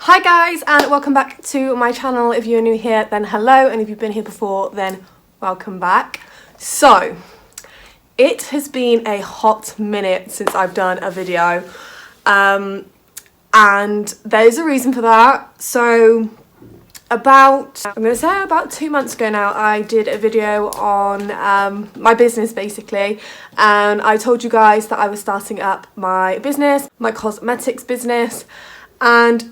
Hi guys, and welcome back to my channel. If you're new here, then hello, and if you've been here before, then welcome back. So it has been a hot minute since I've done a video, and there's a reason for that. So I'm gonna say about 2 months ago now, I did a video on my business basically, and I told you guys that I was starting up my business, my cosmetics business, and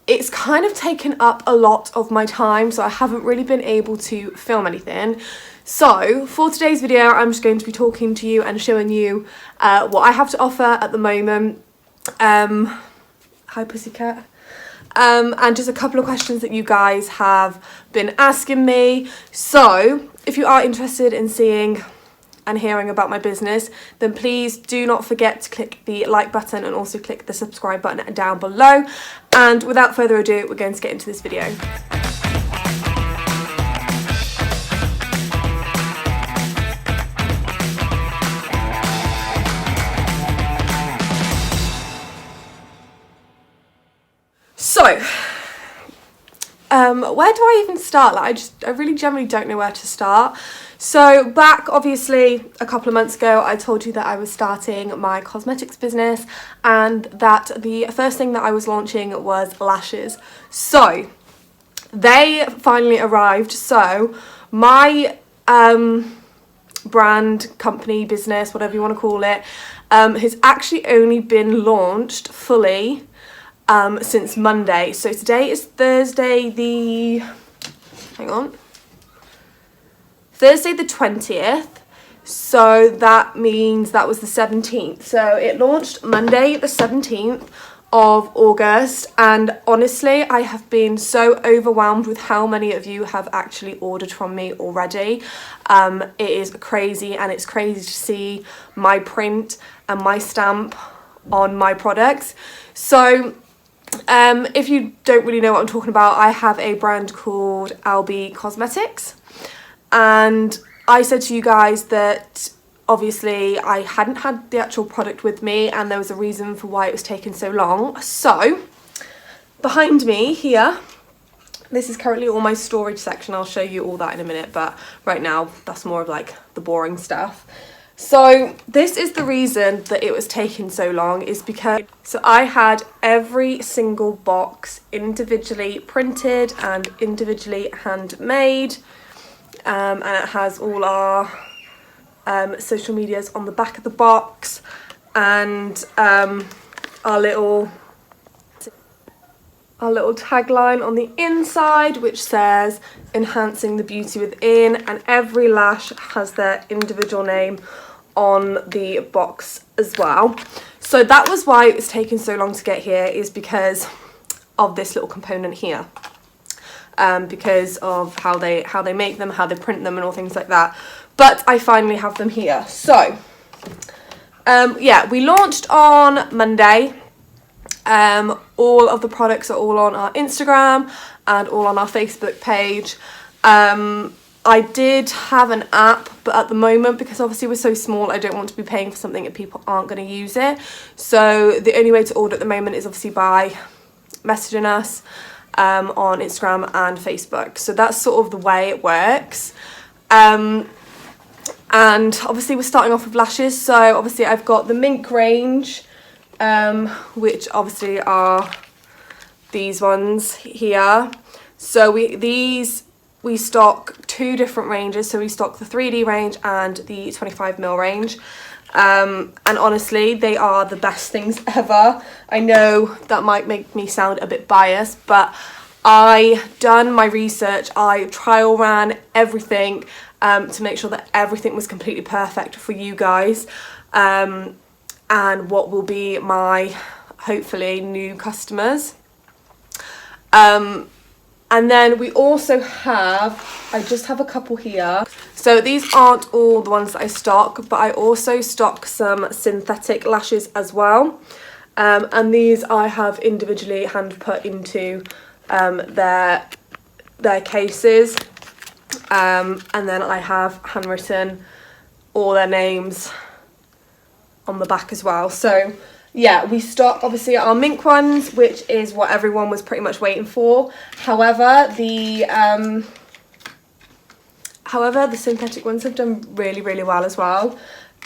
it's kind of taken up a lot of my time, so I haven't really been able to film anything. So for today's video, I'm just going to be talking to you and showing you what I have to offer at the moment. Hi pussycat. And just a couple of questions that you guys have been asking me. So if you are interested in seeing and hearing about my business, then please do not forget to click the like button and also click the subscribe button down below. And without further ado, we're going to get into this video. So where do I even start? I really generally don't know where to start. So back obviously a couple of months ago, I told you that I was starting my cosmetics business and that the first thing that I was launching was lashes. So they finally arrived. So my brand, company, business, whatever you want to call it, has actually only been launched fully since Monday. So today is Thursday the 20th, so that means that was the 17th. So it launched Monday the 17th of August, and honestly I have been so overwhelmed with how many of you have actually ordered from me already. It is crazy, and it's crazy to see my print and my stamp on my products. So if you don't really know what I'm talking about, I have a brand called Amy-xox, and I said to you guys that obviously I hadn't had the actual product with me, and there was a reason for why it was taking so long. So behind me here, this is currently all my storage section. I'll show you all that in a minute, but right now that's more of like the boring stuff. So this is the reason that it was taking so long, is because I had every single box individually printed and individually handmade, and it has all our social medias on the back of the box, and our little tagline on the inside which says enhancing the beauty within, and every lash has their individual name on the box as well. So that was why it was taking so long to get here, is because of this little component here, because of how they make them, how they print them, and all things like that. But I finally have them here. So yeah, we launched on Monday. All of the products are all on our Instagram and all on our Facebook page. I did have an app, but at the moment, because obviously we're so small, I don't want to be paying for something if people aren't going to use it. So the only way to order at the moment is obviously by messaging us on Instagram and Facebook. So that's sort of the way it works. And obviously we're starting off with lashes. So obviously I've got the mink range, which obviously are these ones here. So we stock two different ranges. So we stock the 3D range and the 25mm range. And honestly, they are the best things ever. I know that might make me sound a bit biased, but I done my research. I trial ran everything to make sure that everything was completely perfect for you guys, and what will be my hopefully new customers. And then we also have, I just have a couple here. So these aren't all the ones that I stock, but I also stock some synthetic lashes as well. And these I have individually hand put into their cases. And then I have handwritten all their names on the back as well. So yeah, we stock obviously our mink ones, which is what everyone was pretty much waiting for. However, the synthetic ones have done really, really well as well.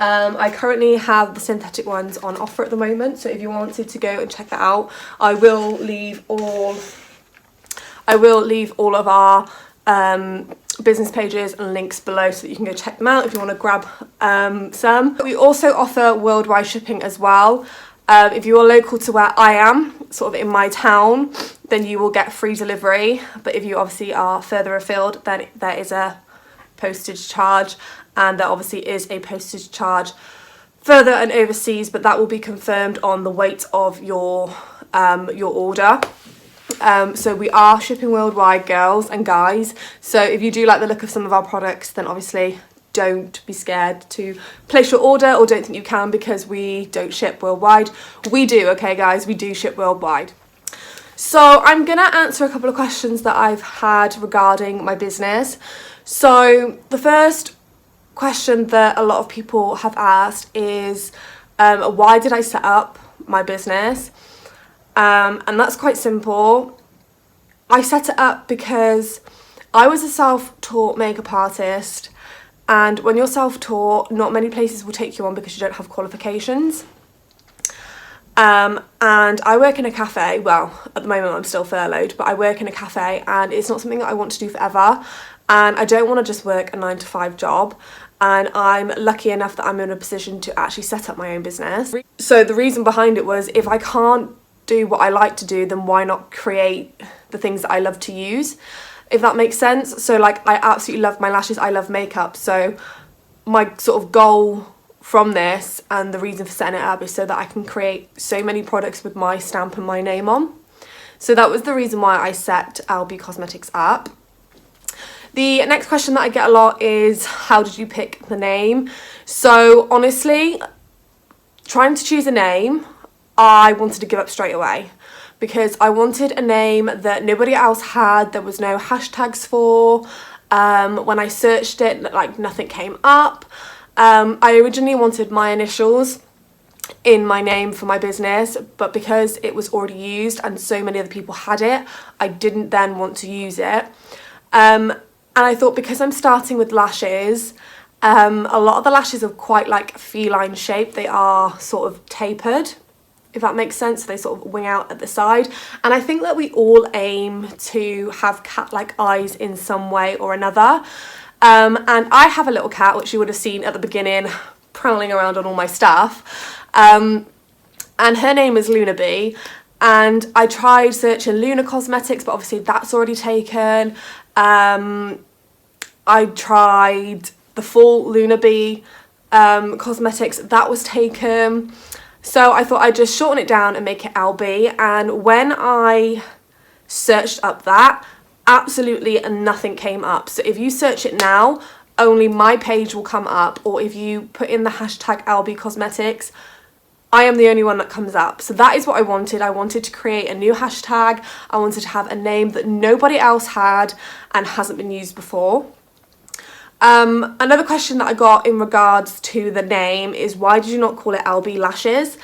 I currently have the synthetic ones on offer at the moment, so if you wanted to go and check that out, I will leave all of our business pages and links below so that you can go check them out if you want to grab some. We also offer worldwide shipping as well. If you are local to where I am, sort of in my town, then you will get free delivery. But if you obviously are further afield, then there is a postage charge, and there obviously is a postage charge further and overseas, but that will be confirmed on the weight of your order. So we are shipping worldwide, girls and guys. So if you do like the look of some of our products, then obviously don't be scared to place your order, or don't think you can because we don't ship worldwide. We do, okay guys, we do ship worldwide. So I'm gonna answer a couple of questions that I've had regarding my business. So the first question that a lot of people have asked is why did I set up my business? And that's quite simple. I set it up because I was a self-taught makeup artist, and when you're self-taught, not many places will take you on because you don't have qualifications. And I work in a cafe. Well, at the moment I'm still furloughed, but I work in a cafe, and it's not something that I want to do forever, and I don't want to just work a 9-to-5 job. And I'm lucky enough that I'm in a position to actually set up my own business. So the reason behind it was, if I can't do what I like to do, then why not create the things that I love to use, if that makes sense. So like, I absolutely love my lashes, I love makeup, so my sort of goal from this and the reason for setting it up is so that I can create so many products with my stamp and my name on. So that was the reason why I set LB Cosmetics up. The next question that I get a lot is, how did you pick the name? So honestly, trying to choose a name, I wanted to give up straight away, because I wanted a name that nobody else had, there was no hashtags for. When I searched it, like, nothing came up. I originally wanted my initials in my name for my business, but because it was already used and so many other people had it, I didn't then want to use it. And I thought, because I'm starting with lashes, a lot of the lashes are quite like feline shaped. They are sort of tapered, if that makes sense. They sort of wing out at the side, and I think that we all aim to have cat-like eyes in some way or another. And I have a little cat, which you would have seen at the beginning prowling around on all my stuff, and her name is Luna Bee. And I tried searching Luna Cosmetics, but obviously that's already taken. I tried the full Luna Bee Cosmetics, that was taken. So I thought I'd just shorten it down and make it LB, and when I searched up that, absolutely nothing came up. So if you search it now, only my page will come up, or if you put in the hashtag LB Cosmetics, I am the only one that comes up. So that is what I wanted. I wanted to create a new hashtag. I wanted to have a name that nobody else had and hasn't been used before. Another question that I got in regards to the name is, why did you not call it LB Lashes?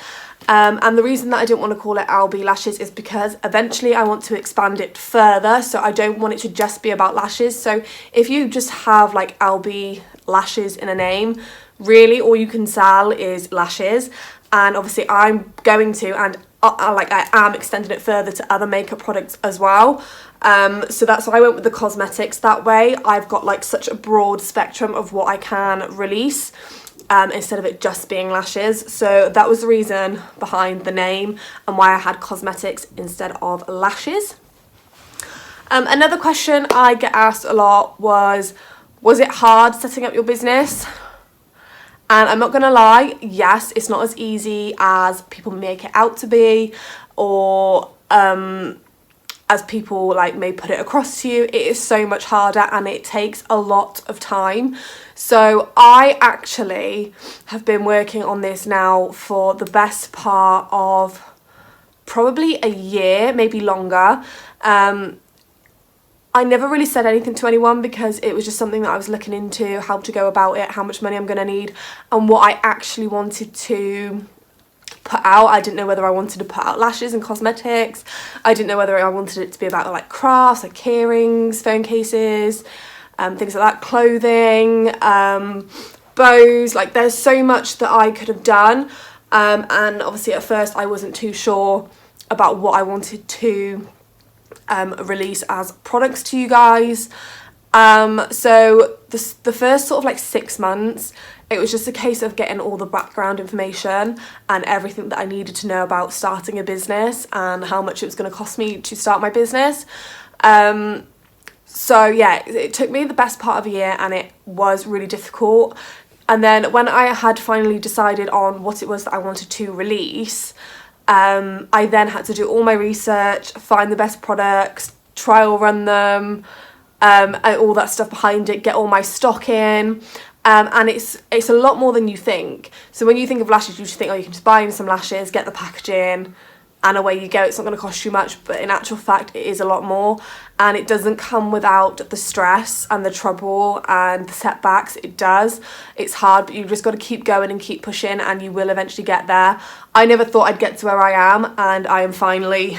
And the reason that I didn't want to call it LB Lashes is because eventually I want to expand it further, so I don't want it to just be about lashes. So if you just have like LB Lashes in a name, really all you can sell is lashes. And obviously I'm going to, and I am extending it further to other makeup products as well. So that's why I went with the cosmetics. That way I've got like such a broad spectrum of what I can release, instead of it just being lashes. So that was the reason behind the name and why I had cosmetics instead of lashes. Another question I get asked a lot was it hard setting up your business? And I'm not gonna lie, yes, it's not as easy as people make it out to be, or as people like may put it across to you. It is so much harder and it takes a lot of time. So I actually have been working on this now for the best part of probably a year, maybe longer. I never really said anything to anyone because it was just something that I was looking into, how to go about it, how much money I'm going to need, and what I actually wanted to put out. I didn't know whether I wanted to put out lashes and cosmetics. I didn't know whether I wanted it to be about like crafts, like earrings, phone cases, things like that, clothing, bows. Like there's so much that I could have done, and obviously at first I wasn't too sure about what I wanted to release as products to you guys. So the first sort of like 6 months, it was just a case of getting all the background information and everything that I needed to know about starting a business and how much it was going to cost me to start my business. So yeah, it took me the best part of a year, and it was really difficult. And then when I had finally decided on what it was that I wanted to release, I then had to do all my research, find the best products, trial run them, and all that stuff behind it, get all my stock in. And it's a lot more than you think. So when you think of lashes, you just think, oh, you can just buy in some lashes, get the packaging, and away you go. It's not going to cost you much, but in actual fact it is a lot more, and it doesn't come without the stress and the trouble and the setbacks. It does. It's hard, but you've just got to keep going and keep pushing, and you will eventually get there. I never thought I'd get to where I am, and I am finally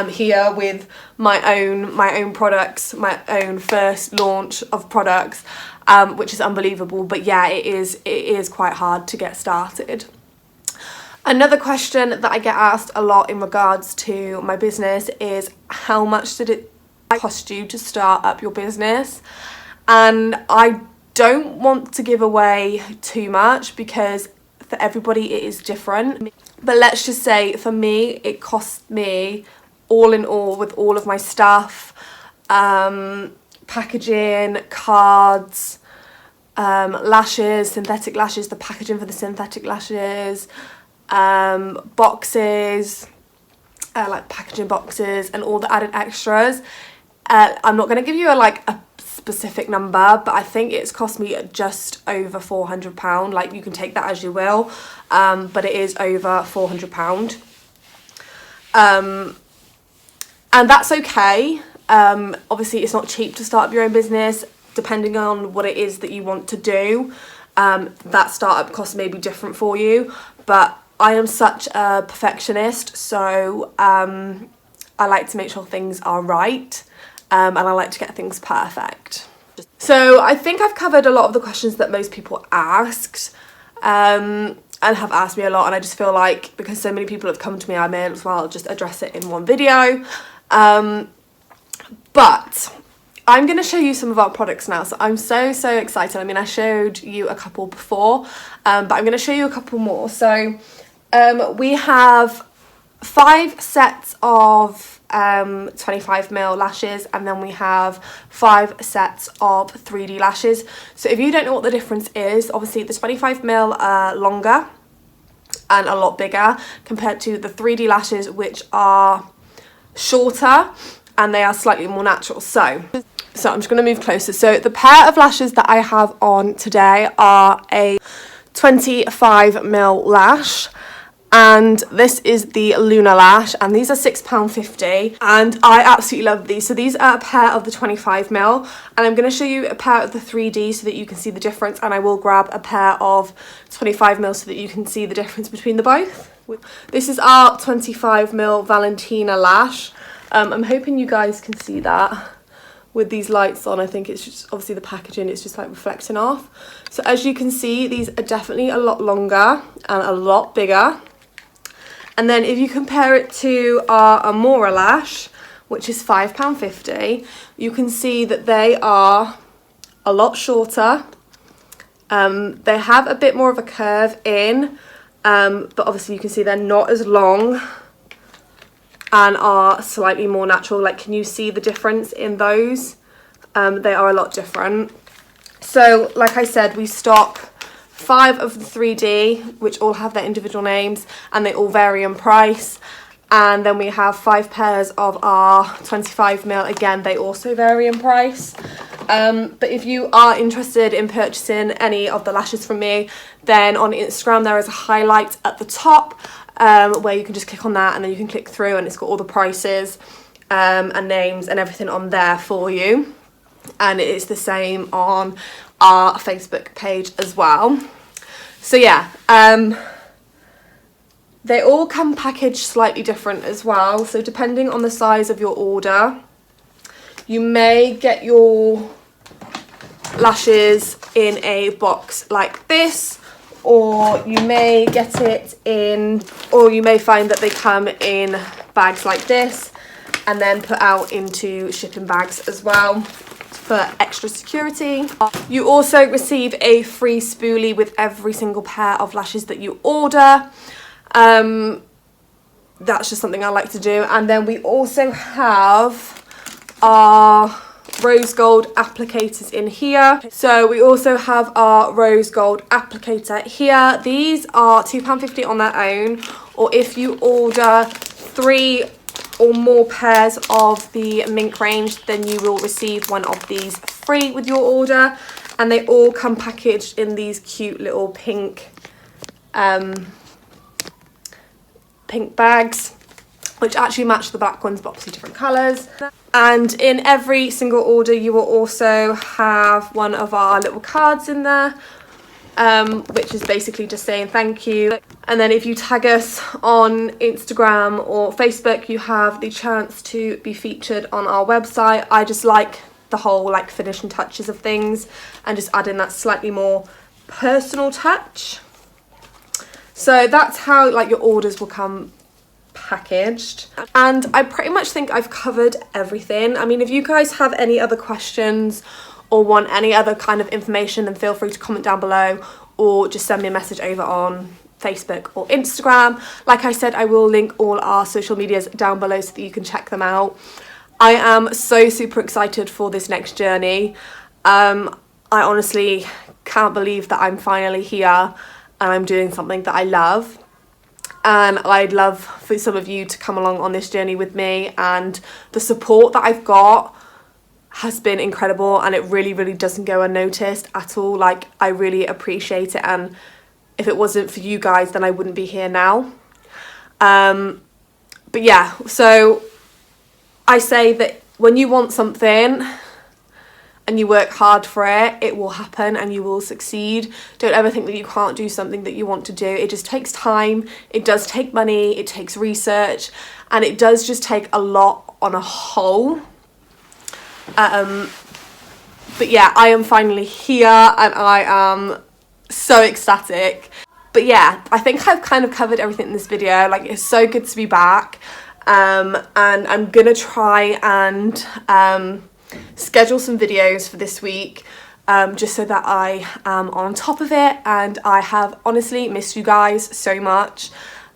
here with my own products, my own first launch of products, which is unbelievable. But yeah, it is quite hard to get started. Another question that I get asked a lot in regards to my business is, how much did it cost you to start up your business? And I don't want to give away too much because for everybody it is different. But let's just say for me, it cost me all in all, with all of my stuff, packaging, cards, lashes, synthetic lashes, the packaging for the synthetic lashes, boxes, like packaging boxes, and all the added extras. I'm not going to give you a specific number, but I think it's cost me just over £400. Like, you can take that as you will, but it is over £400. And that's okay. Obviously it's not cheap to start up your own business, depending on what it is that you want to do. That startup cost may be different for you, but I am such a perfectionist, so I like to make sure things are right, and I like to get things perfect. So I think I've covered a lot of the questions that most people asked, and have asked me a lot, and I just feel like because so many people have come to me, I may as well just address it in one video. But I'm going to show you some of our products now, so I'm so excited. I mean, I showed you a couple before, but I'm going to show you a couple more. So we have 5 sets of 25mm lashes, and then we have 5 sets of 3D lashes. So if you don't know what the difference is, obviously the 25mm are longer and a lot bigger compared to the 3D lashes, which are shorter and they are slightly more natural. So I'm just going to move closer. So the pair of lashes that I have on today are a 25mm lash, and this is the Luna lash, and these are £6.50, and I absolutely love these. So these are a pair of the 25mm, and I'm going to show you a pair of the 3D so that you can see the difference, and I will grab a pair of 25mm so that you can see the difference between the both. This is our 25mm Valentina lash. I'm hoping you guys can see that with these lights on. I think it's just obviously the packaging, it's just like reflecting off. So as you can see, these are definitely a lot longer and a lot bigger. And then if you compare it to our Amora lash, which is £5.50, you can see that they are a lot shorter. They have a bit more of a curve in, but obviously you can see they're not as long and are slightly more natural. Like, can you see the difference in those? They are a lot different. So like I said, we stock 5 of the 3D, which all have their individual names, and they all vary in price. And then we have 5 pairs of our 25mm. Again, they also vary in price. But if you are interested in purchasing any of the lashes from me, then on Instagram there is a highlight at the top, where you can just click on that, and then you can click through, and it's got all the prices and names and everything on there for you. And it is the same on our Facebook page as well. So yeah, They all come packaged slightly different as well, so depending on the size of your order, you may get your lashes in a box like this, or you may get it in, or you may find that they come in bags like this and then put out into shipping bags as well for extra security. You also receive a free spoolie with every single pair of lashes that you order. That's just something I like to do. And then we also have our rose gold applicators in here. So we also have our rose gold applicator here. These are £2.50 on their own, or if you order 3 or more pairs of the mink range, then you will receive one of these free with your order. And they all come packaged in these cute little pink bags, which actually match the black ones but obviously different colours. And in every single order you will also have one of our little cards in there, which is basically just saying thank you. And then if you tag us on Instagram or Facebook, you have the chance to be featured on our website. I just like the whole like finishing touches of things and just adding that slightly more personal touch. So that's how like your orders will come packaged. And I pretty much think I've covered everything. I mean, if you guys have any other questions or want any other kind of information, then feel free to comment down below or just send me a message over on Facebook or Instagram. Like I said, I will link all our social medias down below so that you can check them out. I am so super excited for this next journey. I honestly can't believe that I'm finally here and I'm doing something that I love. And I'd love for some of you to come along on this journey with me, and the support that I've got has been incredible, and it really doesn't go unnoticed at all. Like, I really appreciate it, and if it wasn't for you guys then I wouldn't be here now. But yeah, so I say that when you want something and you work hard for it, it will happen and you will succeed. Don't ever think that you can't do something that you want to do. It just takes time, it does take money, it takes research, and it does just take a lot on a whole. But yeah, I am finally here and I am so ecstatic. But yeah, I think I've kind of covered everything in this video. Like, it's so good to be back, and I'm gonna try and schedule some videos for this week, just so that I am on top of it. And I have honestly missed you guys so much,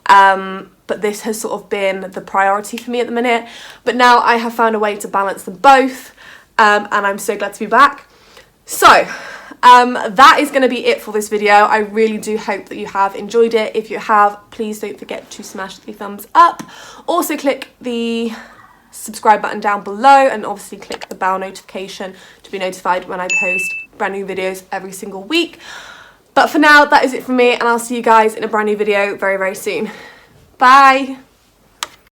but this has sort of been the priority for me at the minute. But now I have found a way to balance them both, and I'm so glad to be back. So that is going to be it for this video. I really do hope that you have enjoyed it. If you have, please don't forget to smash the thumbs up. Also click the subscribe button down below, and obviously click the bell notification to be notified when I post brand new videos every single week. But for now, that is it from me, and I'll see you guys in a brand new video very soon. Bye.